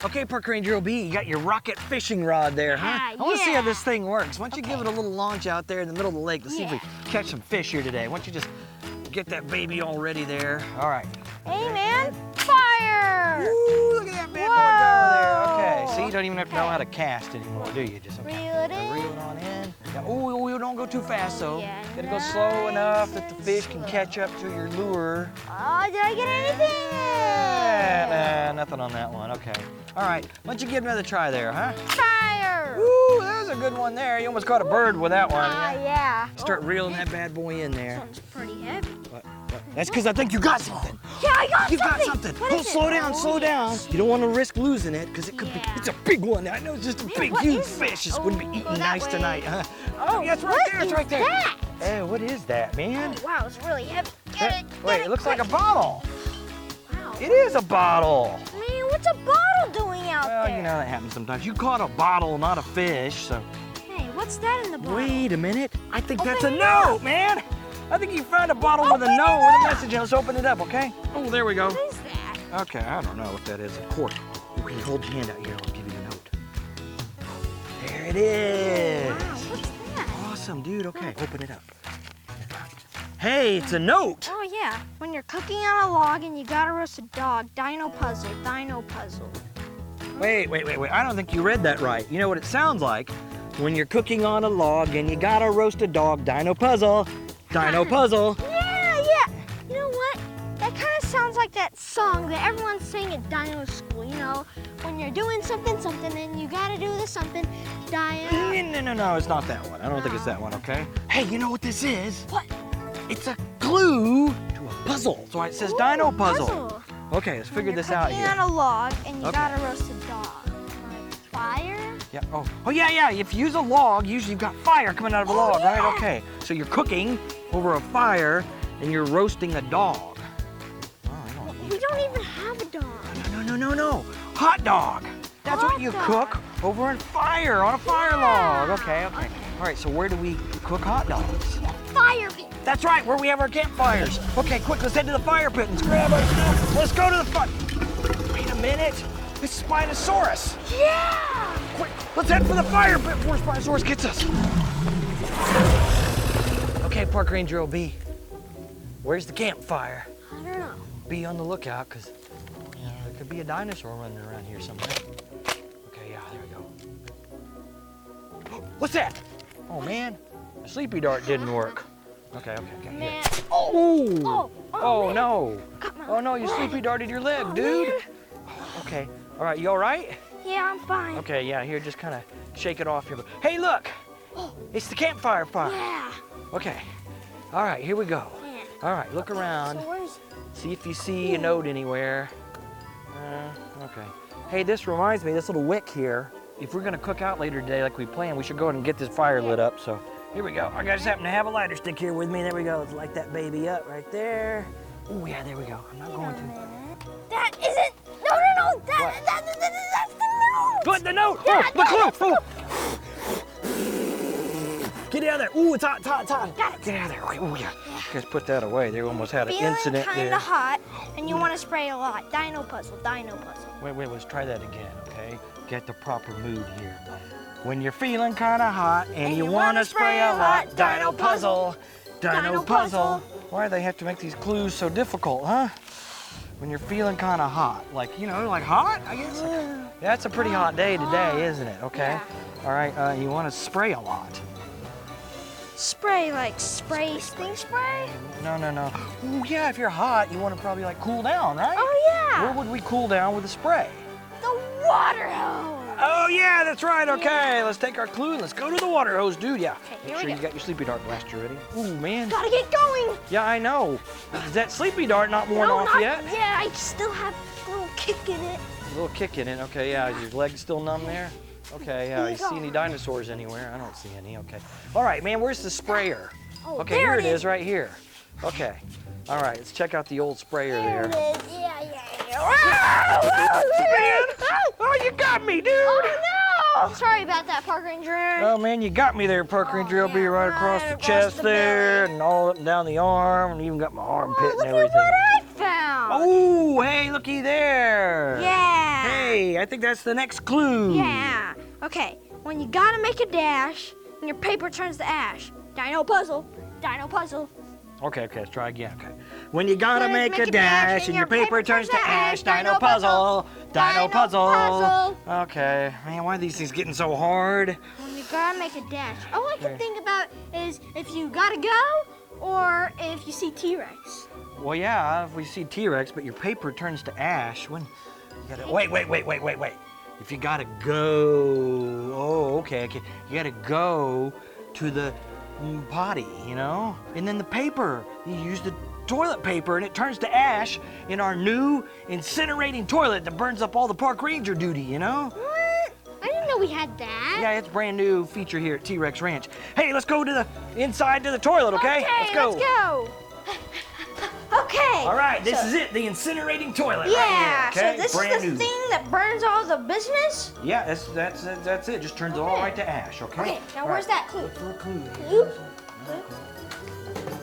Okay, Park Ranger OB, you got your rocket fishing rod there, huh? Yeah, I want to see how this thing works. Why don't you give it a little launch out there in the middle of the lake? Let's see if we catch some fish here today. Why don't you just get that baby all ready there? All right. Hey, man, fire! Ooh, look at that bad boy go there. Okay, see, you don't even have to know how to cast anymore, do you? Just reel it in. Reel it on in. Yeah. Ooh, don't go too fast, though. Yeah, Gotta go slow enough that the fish can catch up to your lure. Oh, did I get anything? Nah, nothing on that one. Okay. All right, why don't you give another try there, huh? Fire! Ooh, that was a good one there. You almost caught a bird with that one. Yeah. Start reeling that bad boy in there. Sounds pretty heavy. What? That's because I think you got something. Yeah, I got You something. got something. What Oh, is it? slow down, slow down. You don't want to risk losing it because it could be, it's a big one. I know it's just a big, what huge is it? fish. This wouldn't be eating nice tonight, huh? Oh, yeah, it's right what there, it's is right there. that? Hey, what is that, man? Oh, wow, it's really heavy. Wait, it looks like a bottle. Wow. It is a bottle. Man, what's a bottle doing out Well, there? you know that happens sometimes. You caught a bottle, not a fish, so. Hey, what's that in the bottle? Wait a minute. I think Open that's a it note, up. man. I think you found a bottle with a note with a message in it. Let's open it up, okay? Oh, there we go. What is that? Okay, I don't know what that is. A cork. Okay, hold your hand out here. I'll give you the note. There it is. Wow, what's that? Awesome, dude. Okay, open it up. Hey, it's a note. Oh, yeah. When you're cooking on a log and you gotta roast a dog, Dino puzzle, Dino puzzle. Wait. I don't think you read that right. You know what it sounds like? When you're cooking on a log and you gotta roast a dog, Dino puzzle. Dino puzzle. Yeah. You know what? That kind of sounds like that song that everyone sang at Dino school, you know? When you're doing something, and you gotta do this something, Dino. No, it's not that one. I don't think it's that one, okay? Hey, you know what this is? What? It's a clue to a puzzle. That's why it says Dino puzzle. Okay, let's figure this out You're here. cooking on a log and you Okay. gotta roast a dog. Like fire? Yeah. Oh, yeah. If you use a log, usually you've got fire coming out of a log, yeah. right? Okay. So you're cooking over a fire and you're roasting a dog. Oh, I don't We don't even have a dog. No. Hot dog. That's what you cook over a fire on a fire log. Okay. All right. So where do we cook hot dogs? Fire pit. That's right, where we have our campfires. Okay, quick, let's head to the fire pit and grab our stuff. Let's go to the fire. Wait a minute. It's Spinosaurus. Yeah! Quick, let's head for the fire pit before Spinosaurus gets us. Okay, Park Ranger OB. Where's the campfire? I don't know. Be on the lookout, because there could be a dinosaur running around here somewhere. Okay, yeah, there we go. What's that? Oh, man. The sleepy dart didn't work. Okay. Man. Here. Oh man. no. Got my Oh no, you sleepy darted your leg, dude. man. Okay. All right, you all right? Yeah, I'm fine. Okay, yeah, here, just kind of shake it off here. Hey, look. It's the campfire fire. Yeah. Okay. All right, here we go. Man. All right, look around. So where's... See if you see a note anywhere. Okay. Hey, this reminds me, this little wick here, if we're gonna cook out later today like we planned, we should go ahead and get this fire lit up, so. Here we go. I just happen to have a lighter stick here with me. There we go. Let's light that baby up right there. Oh, yeah, there we go. I'm not going to. That isn't... No. That's the note. What, the note? Yeah, Oh, the clue. Get out of there. Ooh, it's hot. Got it. Get out of there. Wait, oh, yeah. Guys, put that away. They almost had an incident Feeling there. kinda hot, and you want to spray a lot. Dino puzzle. Wait, let's try that again, okay? Get the proper mood here. When you're feeling kind of hot and you want to spray a lot, Dino puzzle. Why do they have to make these clues so difficult, huh? When you're feeling kind of hot, like hot, I guess. That's a pretty hot day today, isn't it? Okay. Yeah. All right, you want to spray a lot. Spray, like spray, sting spray? No. Oh, yeah, if you're hot, you want to probably like cool down, right? Oh, yeah. Where would we cool down with a spray? The water hose. Oh, yeah, that's right. Okay, let's take our clue and let's go to the water hose, dude. Yeah. Okay, Make here sure we you go. got your sleepy dart blaster ready. Ooh, man. Gotta get going. Yeah, I know. Is that sleepy dart not worn off not yet? Yeah, I still have a little kick in it. A little kick in it. Okay, yeah. Is your leg still numb there? Okay, yeah. You see any dinosaurs anywhere? I don't see any. Okay. All right, man, where's the sprayer? Oh, Okay, there here it is right here. Okay. All right, let's check out the old sprayer There there. it is. Yeah. Man! Oh, you got me, dude! Oh, no! Sorry about that, Park Ranger. Oh, man, you got me there, Park Ranger. I'll be yeah, right across the right across chest the there belly. and all up and down the arm and even got my armpit Look and at everything. what I found. Oh, hey, looky there. Yeah. Hey, I think that's the next clue. Yeah. Okay, when you gotta make a dash and your paper turns to ash. Dino puzzle, dino puzzle. Okay, let's try again. Okay. When you gotta make a dash and your paper turns to ash, dino puzzle, dino puzzle. Okay, man, why are these things getting so hard? When you gotta make a dash. All I can think about is if you gotta go or if you see T-Rex. Well, yeah, if we see T-Rex, but your paper turns to ash, when you gotta, wait. If you gotta go, oh, okay. You gotta go to the potty, you know? And then the paper, you use the toilet paper and it turns to ash in our new incinerating toilet that burns up all the park ranger duty, you know? What? I didn't know we had that. Yeah, it's a brand new feature here at T-Rex Ranch. Hey, let's go to the inside to the toilet, okay? Let's go. Okay. All right, this is it, the incinerating toilet. Yeah, right here, okay? So this brand is the new. thing that burns all the business? Yeah, that's it. Just turns it all right to ash, okay? Okay, now All where's right. that clue? Look for a clue. Clue?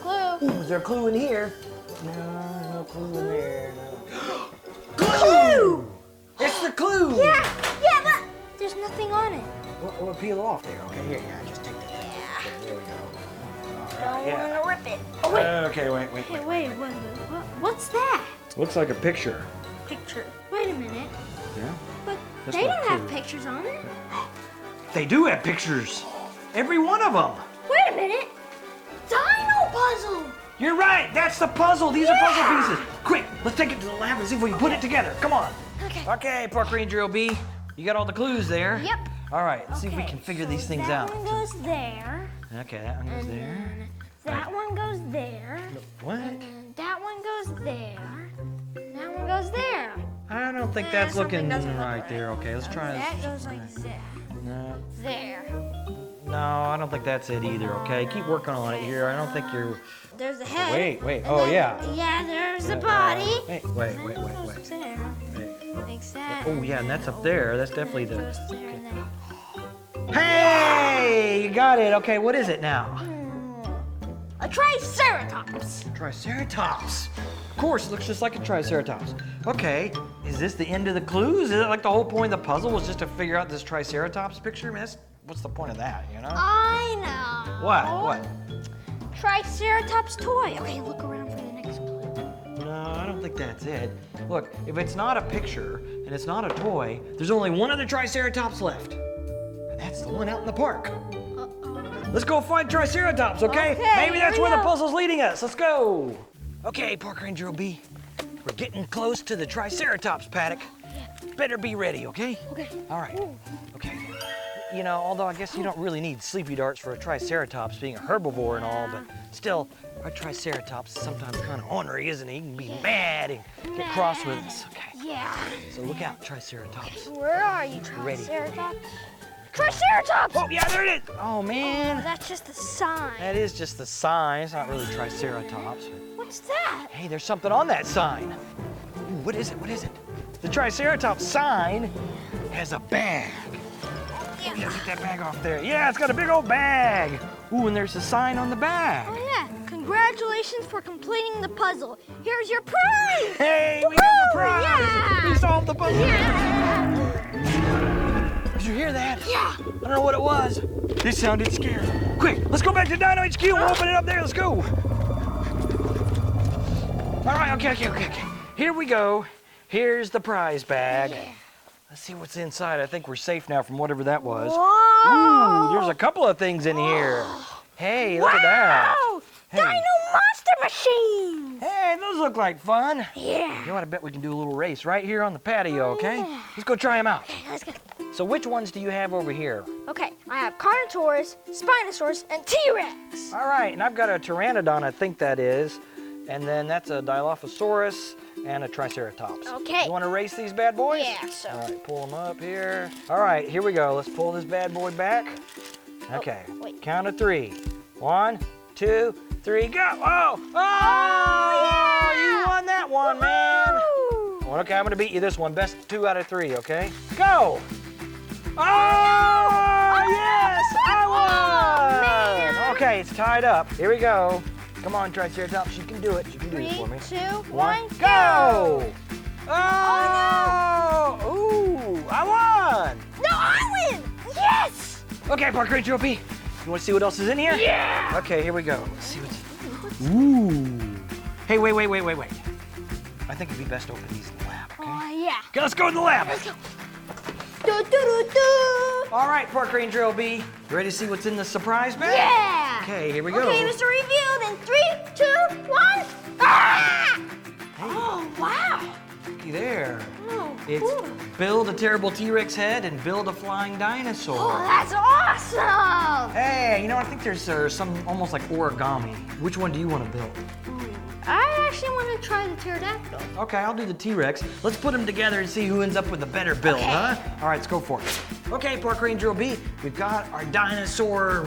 Clue. Ooh, is there a clue in here? No, no clue in there. No. Clue! It's the clue! Yeah, that. There's nothing on it. We'll peel it off there, okay? Here, just take that. Yeah. Okay, there we go. Don't Yeah. want to rip it. Oh, wait. Okay, wait. Hey, wait. What's that? Looks like a picture. Picture. Wait a minute. Yeah? But That's they not don't have clue. pictures on it. They do have pictures. Every one of them. Wait a minute. Dino puzzle. You're right. That's the puzzle. These are Yeah. puzzle pieces. Quick, let's take it to the lab and see if we can put it together. Come on. Okay. Okay, Park Ranger OB. You got all the clues there. Yep. All right, let's see if we Okay, can figure so these things out. That one goes there. Okay, that one goes And there. then that one goes there. What? And then that one goes there. And that one goes there. I don't think Eh, that's something looking doesn't look right there. Okay, let's try That this. goes like that. No, There. no, I don't think that's it either. Okay, keep working on it here. I don't think you're. There's the head. Wait. And Oh then- yeah. Yeah, there's the body. Wait. Goes there. Wait. Like that. Oh yeah, and that's up there. That's definitely And it the. goes there and then- Hey, you got it. Okay, what is it now? A triceratops. Triceratops. Of course, it looks just like a triceratops. Okay, is this the end of the clues? Is it like the whole point of the puzzle was just to figure out this triceratops picture? I mean, what's the point of that, you know? I know. What? Triceratops toy. Okay, look around for the next clue. No, I don't think that's it. Look, if it's not a picture and it's not a toy, there's only one other triceratops left. And that's the one out in the park. Let's go find Triceratops, okay? Okay, Maybe that's here we where the go. puzzle's leading us. Let's go. Okay, Park Ranger OB. We're getting close to the Triceratops paddock. Better be ready, okay? Okay. All right. Okay. You know, although I guess you don't really need sleepy darts for a Triceratops being a herbivore and all, but still, our Triceratops is sometimes kind of ornery, isn't he? He can be mad and get cross with us. Okay. Yeah. So look out, Triceratops. Where are you, Ready. Triceratops? Triceratops! Oh, yeah, there it is. Oh, Oh, man. that's just a sign. That is just the sign. It's not really Triceratops. What's that? Hey, there's something on that sign. Ooh, what is it? The Triceratops sign has a bag. Oh, yeah, get that bag off there. Yeah, it's got a big old bag. Ooh, and there's a sign on the bag. Oh, yeah. Congratulations for completing the puzzle. Here's your prize! Hey, we got the Woohoo! prize. Yeah. We solved the puzzle. Yeah. Did you hear that? Yeah. I don't know what it was. This sounded scary. Quick, let's go back to Dino HQ. We'll open it up there. Let's go. All right, okay. Here we go. Here's the prize bag. Yeah. Let's see what's inside. I think we're safe now from whatever that was. Whoa! Ooh, there's a couple of things in here. Hey, look at that. Wow! Hey. Dino monster machines! Hey, those look like fun. Yeah. You know what? I bet we can do a little race right here on the patio, okay? Yeah. Let's go try them out. Okay, let's go. So which ones do you have over here? Okay, I have Carnotaurus, Spinosaurus, and T-Rex. All right, and I've got a Pteranodon, I think that is. And then that's a Dilophosaurus and a Triceratops. Okay. You want to race these bad boys? Yeah, so. All right, pull them up here. All right, here we go. Let's pull this bad boy back. Okay, wait. count of 3. 1, 2, 3, go. Oh, yeah! You won that one, man. Woo! Well, okay, I'm going to beat you this one. Best 2 out of 3, okay? Go. Oh, yes, I won. man. Okay, it's tied up. Here we go. Come on, Triceratops, you can do it. You can do it for me. 3, 2, 1, go! Oh! Ooh, I won! No, I win! Yes! Okay, Park Ranger OP, you want to see what else is in here? Yeah! Okay, here we go. Let's see what's... Ooh. Hey, wait. I think it'd be best to open these in the lab, okay? Oh, yeah. Okay, let's go in the lab. Let's go. Do, do, do, do. All right, Park Ranger LB, you ready to see what's in the surprise bag? Yeah! Okay, here we go. Okay, Mr. Revealed in 3, 2, 1. Ah! Hey. Oh, wow. Looky there. Oh, It's cool. build a terrible T-Rex head and build a flying dinosaur. Oh, that's awesome! Hey, you know, I think there's some almost like origami. Which one do you want to build? I actually want to try the pterodactyl. Okay, I'll do the T-Rex. Let's put them together and see who ends up with a better build, Okay. huh? All right, let's go for it. Okay, Park Ranger OB, we've got our dinosaur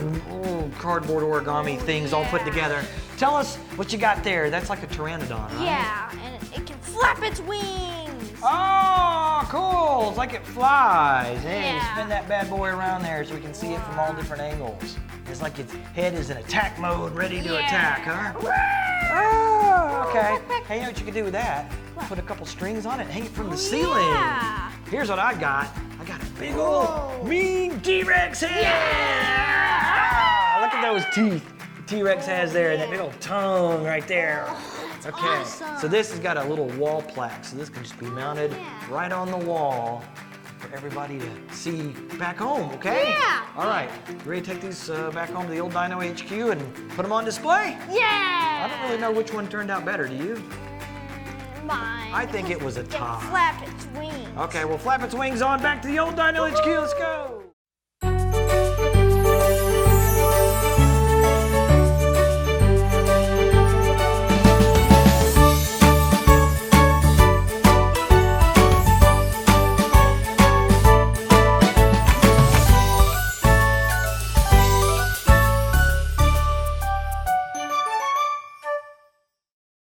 cardboard origami things all put together. Tell us what you got there. That's like a pteranodon, right? Yeah, and it can flap its wings. Oh, cool. It's like it flies. Hey, Yeah. spin that bad boy around there so we can see it from all different angles. It's like its head is in attack mode, ready to attack, huh? Oh, okay. Hey, you know what you can do with that? Put a couple strings on it and hang it from the ceiling. Yeah. Here's what I got. I got a big old mean T-Rex head. Yeah. Look at those teeth the T-Rex has there and that big old tongue right there. That's Okay, awesome. so this has got a little wall plaque, so this can just be mounted right on the wall for everybody to see back home, okay? Yeah. All right, you ready to take these back home to the old Dino HQ and put them on display? Yeah. I don't really know which one turned out better, do you? Mine. I think it was a It can tie. flap its wings. Okay, well, flap its wings on back to the old Dino HQ, let's go.